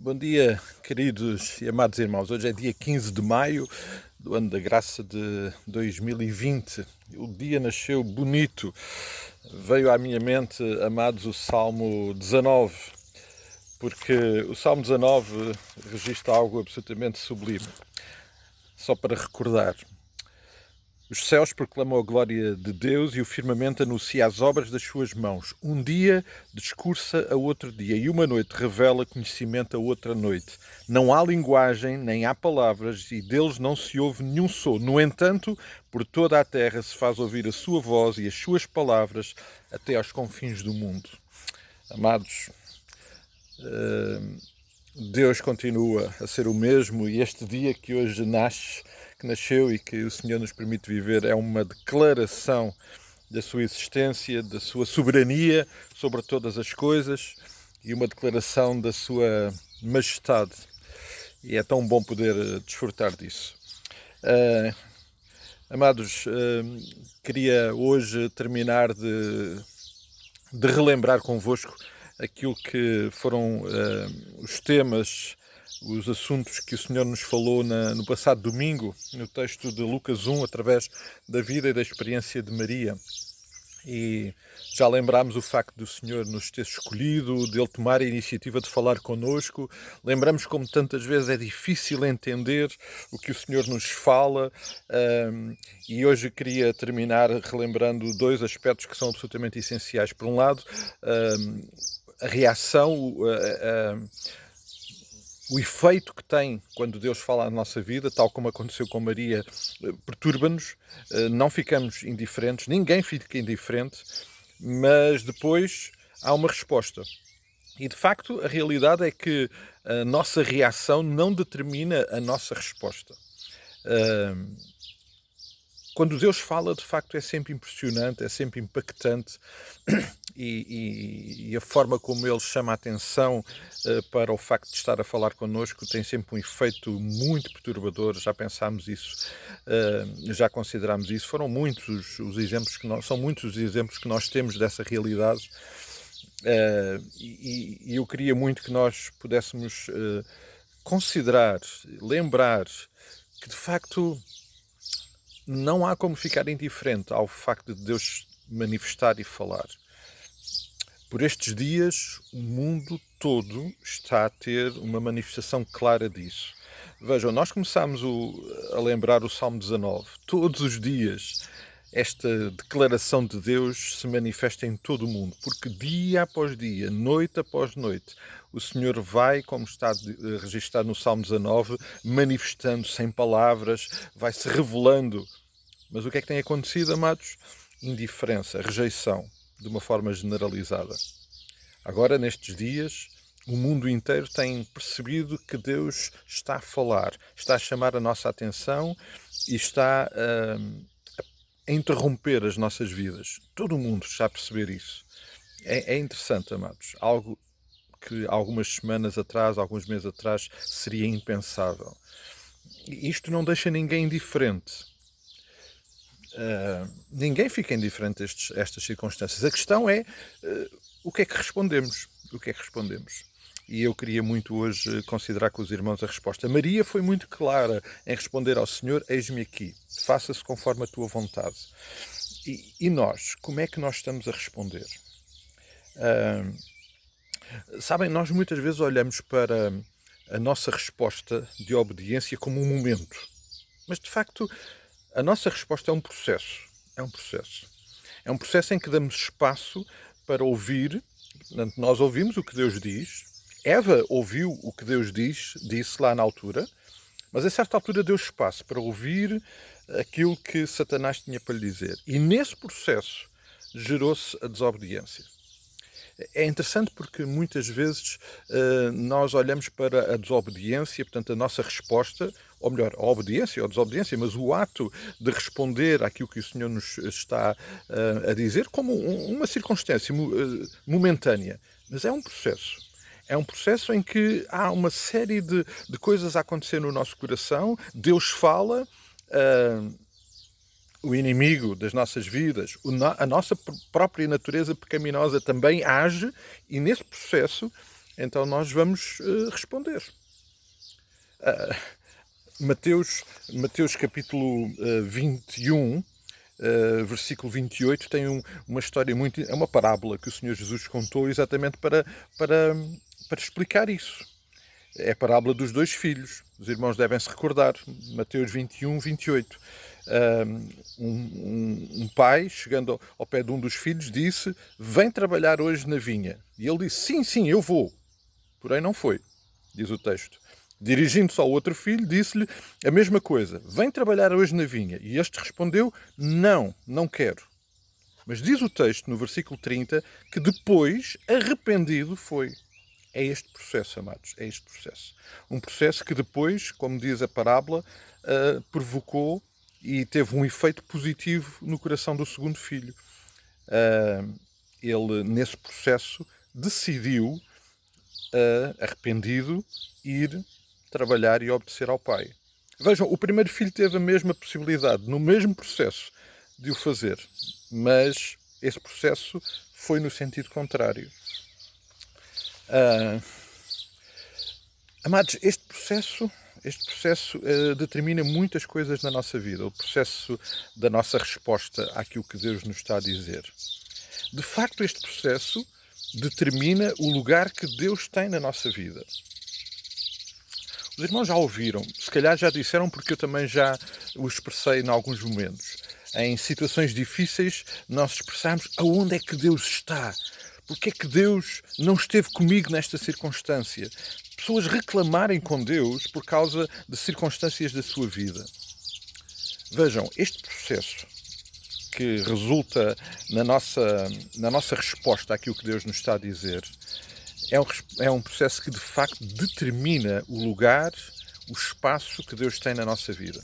Bom dia, queridos e amados irmãos. Hoje é dia 15 de maio do ano da graça de 2020. O dia nasceu bonito. Veio à minha mente, amados, o Salmo 19, porque o Salmo 19 registra algo absolutamente sublime. Só para recordar. Os céus proclamam a glória de Deus e o firmamento anuncia as obras das suas mãos. Um dia discursa a outro dia e uma noite revela conhecimento a outra noite. Não há linguagem, nem há palavras e deles não se ouve nenhum som. No entanto, por toda a terra se faz ouvir a sua voz e as suas palavras até aos confins do mundo. Amados, Deus continua a ser o mesmo e este dia que hoje que nasceu e que o Senhor nos permite viver é uma declaração da sua existência, da sua soberania sobre todas as coisas e uma declaração da sua majestade. E é tão bom poder desfrutar disso. Amados, queria hoje terminar de relembrar convosco aquilo que foram os temas, os assuntos que o Senhor nos falou no passado domingo, no texto de Lucas 1, através da vida e da experiência de Maria. E já lembrámos o facto do Senhor nos ter escolhido, dele tomar a iniciativa de falar connosco. Lembramos como tantas vezes é difícil entender o que o Senhor nos fala. E hoje queria terminar relembrando dois aspectos que são absolutamente essenciais. Por um lado, a reação, o efeito que tem quando Deus fala na nossa vida, tal como aconteceu com Maria, perturba-nos, não ficamos indiferentes, ninguém fica indiferente, mas depois há uma resposta. E de facto, a realidade é que a nossa reação não determina a nossa resposta. Quando Deus fala, de facto, é sempre impressionante, é sempre impactante e a forma como Ele chama a atenção para o facto de estar a falar connosco tem sempre um efeito muito perturbador. Já pensámos isso, já considerámos isso. Foram muitos os exemplos são muitos os exemplos que nós temos dessa realidade. E eu queria muito que nós pudéssemos considerar, lembrar que de facto não há como ficar indiferente ao facto de Deus manifestar e falar. Por estes dias, o mundo todo está a ter uma manifestação clara disso. Vejam, nós começámos a lembrar o Salmo 19. Todos os dias esta declaração de Deus se manifesta em todo o mundo, porque dia após dia, noite após noite, o Senhor vai, como está registado no Salmo 19, manifestando-se em palavras, vai-se revelando. Mas o que é que tem acontecido, amados? Indiferença, rejeição, de uma forma generalizada. Agora, nestes dias, o mundo inteiro tem percebido que Deus está a falar, está a chamar a nossa atenção e está a interromper as nossas vidas. Todo o mundo está a perceber isso. É interessante, amados. Algo que algumas semanas atrás, alguns meses atrás, seria impensável. E isto não deixa ninguém indiferente. Ninguém fica indiferente a estas circunstâncias. A questão é o que é que respondemos? O que é que respondemos? E eu queria muito hoje considerar com os irmãos a resposta. Maria foi muito clara em responder ao Senhor: eis-me aqui, faça-se conforme a tua vontade. E nós, como é que nós estamos a responder? Sabem, nós muitas vezes olhamos para a nossa resposta de obediência como um momento. Mas, de facto, a nossa resposta é um processo. É um processo. É um processo em que damos espaço para ouvir. Portanto, nós ouvimos o que Deus diz. Eva ouviu o que Deus disse lá na altura. Mas a certa altura deu espaço para ouvir aquilo que Satanás tinha para lhe dizer. E nesse processo gerou-se a desobediência. É interessante porque muitas vezes nós olhamos para a desobediência, portanto a nossa resposta, ou melhor, a obediência ou a desobediência, mas o ato de responder àquilo que o Senhor nos está a dizer como uma circunstância momentânea. Mas é um processo. É um processo em que há uma série de coisas a acontecer no nosso coração. Deus fala, o inimigo das nossas vidas, a nossa própria natureza pecaminosa também age, e nesse processo então nós vamos responder. Mateus capítulo 21, versículo 28, tem uma história muito... É uma parábola que o Senhor Jesus contou exatamente para explicar isso. É a parábola dos dois filhos. Os irmãos devem se recordar. Mateus 21, 28. Um pai, chegando ao pé de um dos filhos, disse: vem trabalhar hoje na vinha. E ele disse: sim, sim, eu vou. Porém não foi, diz o texto. Dirigindo-se ao outro filho, disse-lhe a mesma coisa: vem trabalhar hoje na vinha. E este respondeu: não, não quero. Mas diz o texto, no versículo 30, que depois, arrependido, foi. É este processo, amados, é este processo. Um processo que depois, como diz a parábola, provocou e teve um efeito positivo no coração do segundo filho. Ele, nesse processo, decidiu, arrependido, ir trabalhar e obedecer ao pai. Vejam, o primeiro filho teve a mesma possibilidade, no mesmo processo, de o fazer, mas esse processo foi no sentido contrário. Amados, este processo determina muitas coisas na nossa vida, o processo da nossa resposta àquilo que Deus nos está a dizer. De facto, este processo determina o lugar que Deus tem na nossa vida. Os irmãos já ouviram, se calhar já disseram, porque eu também já o expressei em alguns momentos. Em situações difíceis, nós expressamos aonde é que Deus está. Porque é que Deus não esteve comigo nesta circunstância? Pessoas reclamarem com Deus por causa de circunstâncias da sua vida. Vejam, este processo que resulta na nossa resposta àquilo que Deus nos está a dizer é um processo que de facto determina o lugar, o espaço que Deus tem na nossa vida.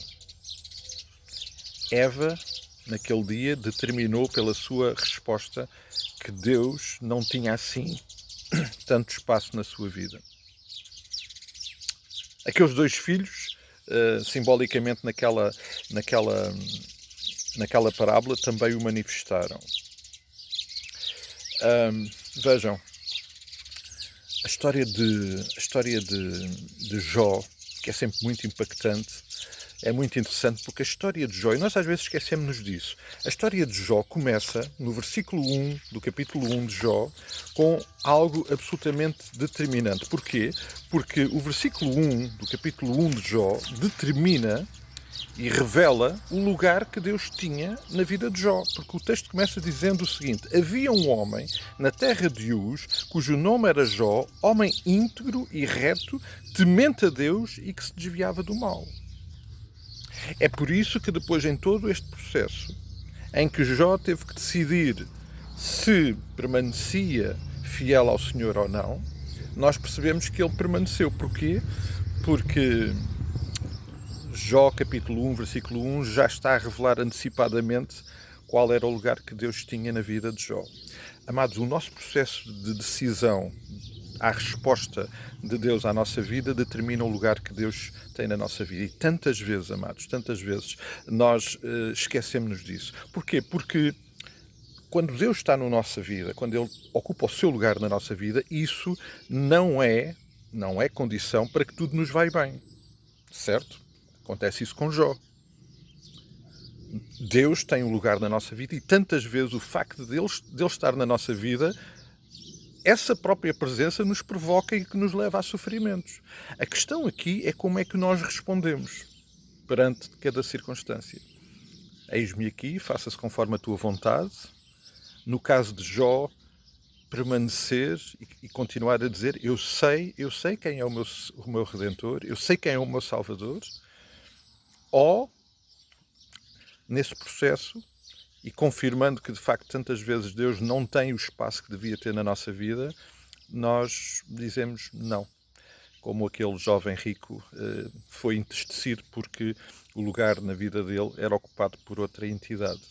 Eva, naquele dia, determinou pela sua resposta que Deus não tinha assim tanto espaço na sua vida. Aqueles dois filhos, simbolicamente naquela parábola, também o manifestaram. Vejam, a história de Jó, que é sempre muito impactante, é muito interessante, porque a história de Jó, e nós às vezes esquecemos-nos disso, a história de Jó começa no versículo 1 do capítulo 1 de Jó com algo absolutamente determinante. Porquê? Porque o versículo 1 do capítulo 1 de Jó determina e revela o lugar que Deus tinha na vida de Jó. Porque o texto começa dizendo o seguinte: havia um homem na terra de Uz, cujo nome era Jó, homem íntegro e reto, temente a Deus e que se desviava do mal. É por isso que depois, em todo este processo, em que Jó teve que decidir se permanecia fiel ao Senhor ou não, nós percebemos que ele permaneceu. Porquê? Porque Jó, capítulo 1, versículo 1, já está a revelar antecipadamente qual era o lugar que Deus tinha na vida de Jó. Amados, o nosso processo de decisão à resposta de Deus à nossa vida determina o lugar que Deus tem na nossa vida. E tantas vezes, amados, tantas vezes nós esquecemos-nos disso. Porquê? Porque quando Deus está na nossa vida, quando Ele ocupa o seu lugar na nossa vida, isso não é condição para que tudo nos vai bem. Certo? Acontece isso com Jó. Deus tem um lugar na nossa vida e tantas vezes o facto de Ele estar na nossa vida, essa própria presença nos provoca e que nos leva a sofrimentos. A questão aqui é como é que nós respondemos perante cada circunstância. Eis-me aqui, faça-se conforme a tua vontade. No caso de Jó, permanecer e continuar a dizer: eu sei quem é o meu Redentor, eu sei quem é o meu Salvador. Ou, nesse processo, e confirmando que de facto tantas vezes Deus não tem o espaço que devia ter na nossa vida, nós dizemos não. Como aquele jovem rico foi entristecido porque o lugar na vida dele era ocupado por outra entidade.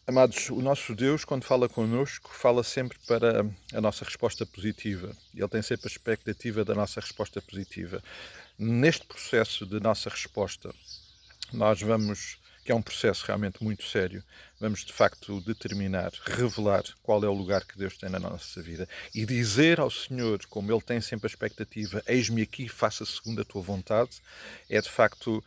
Amados, o nosso Deus, quando fala connosco, fala sempre para a nossa resposta positiva. Ele tem sempre a expectativa da nossa resposta positiva. Neste processo de nossa resposta, nós vamos que é um processo realmente muito sério. Vamos, de facto, determinar, revelar qual é o lugar que Deus tem na nossa vida e dizer ao Senhor, como Ele tem sempre a expectativa, eis-me aqui, faça segundo a tua vontade, é de facto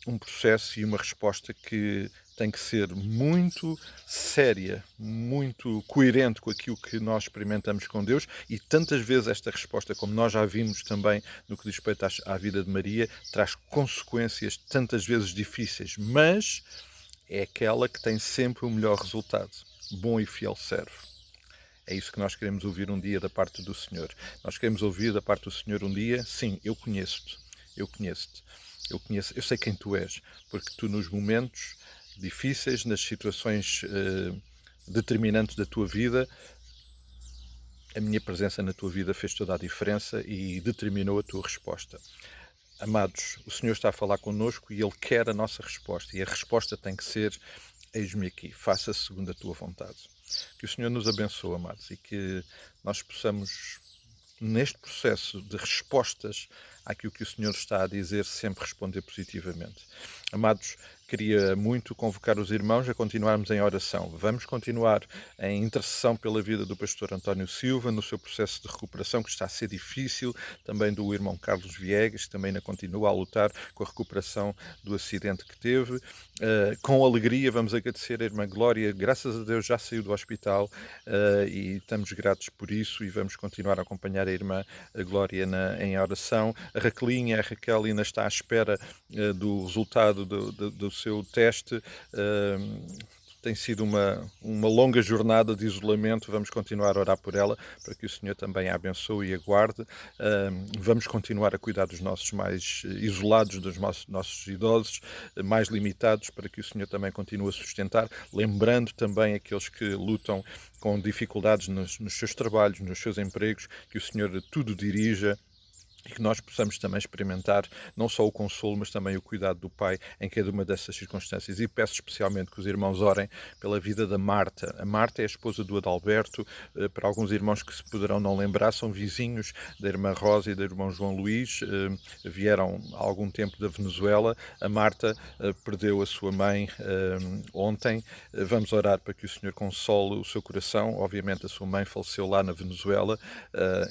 um processo e uma resposta que tem que ser muito séria, muito coerente com aquilo que nós experimentamos com Deus, e tantas vezes esta resposta, como nós já vimos também no que diz respeito à vida de Maria, traz consequências tantas vezes difíceis, mas é aquela que tem sempre o melhor resultado. Bom e fiel servo. É isso que nós queremos ouvir um dia da parte do Senhor. Nós queremos ouvir da parte do Senhor um dia, sim, eu conheço-te, eu conheço-te. Eu sei quem tu és, porque tu nos momentos difíceis, nas situações determinantes da tua vida, a minha presença na tua vida fez toda a diferença e determinou a tua resposta. Amados, o Senhor está a falar connosco e Ele quer a nossa resposta, e a resposta tem que ser: eis-me aqui, faça segundo a tua vontade. Que o Senhor nos abençoe, amados, e que nós possamos, neste processo de respostas àquilo que o Senhor está a dizer, sempre responder positivamente. Amados, queria muito convocar os irmãos a continuarmos em oração. Vamos continuar em intercessão pela vida do pastor António Silva, no seu processo de recuperação, que está a ser difícil, também do irmão Carlos Viegas, que também ainda continua a lutar com a recuperação do acidente que teve. Com alegria vamos agradecer a irmã Glória, graças a Deus já saiu do hospital, e estamos gratos por isso, e vamos continuar a acompanhar a irmã Glória em oração. A Raquelinha, a Raquel ainda está à espera do resultado do seu teste. Tem sido uma longa jornada de isolamento. Vamos continuar a orar por ela, para que o Senhor também a abençoe e a guarde. Vamos continuar a cuidar dos nossos mais isolados, dos nossos idosos mais limitados, para que o Senhor também continue a sustentar, lembrando também aqueles que lutam com dificuldades nos seus trabalhos, nos seus empregos, que o Senhor tudo dirija, e que nós possamos também experimentar não só o consolo, mas também o cuidado do Pai em cada uma dessas circunstâncias. E peço especialmente que os irmãos orem pela vida da Marta. A Marta é a esposa do Adalberto. Para alguns irmãos que se poderão não lembrar, são vizinhos da irmã Rosa e do irmão João Luís. Vieram há algum tempo da Venezuela. A Marta perdeu a sua mãe ontem. Vamos orar para que o Senhor console o seu coração. Obviamente a sua mãe faleceu lá na Venezuela,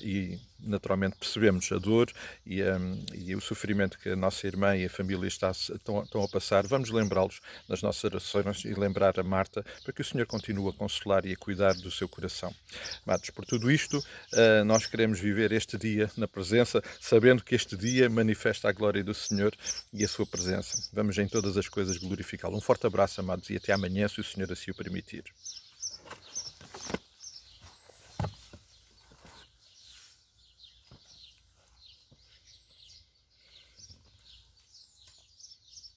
e naturalmente percebemos a dor e o sofrimento que a nossa irmã e a família estão a passar. Vamos lembrá-los nas nossas orações e lembrar a Marta, para que o Senhor continue a consolar e a cuidar do seu coração. Amados, por tudo isto, nós queremos viver este dia na presença, sabendo que este dia manifesta a glória do Senhor e a sua presença. Vamos em todas as coisas glorificá-lo. Um forte abraço, amados, e até amanhã, se o Senhor assim o permitir.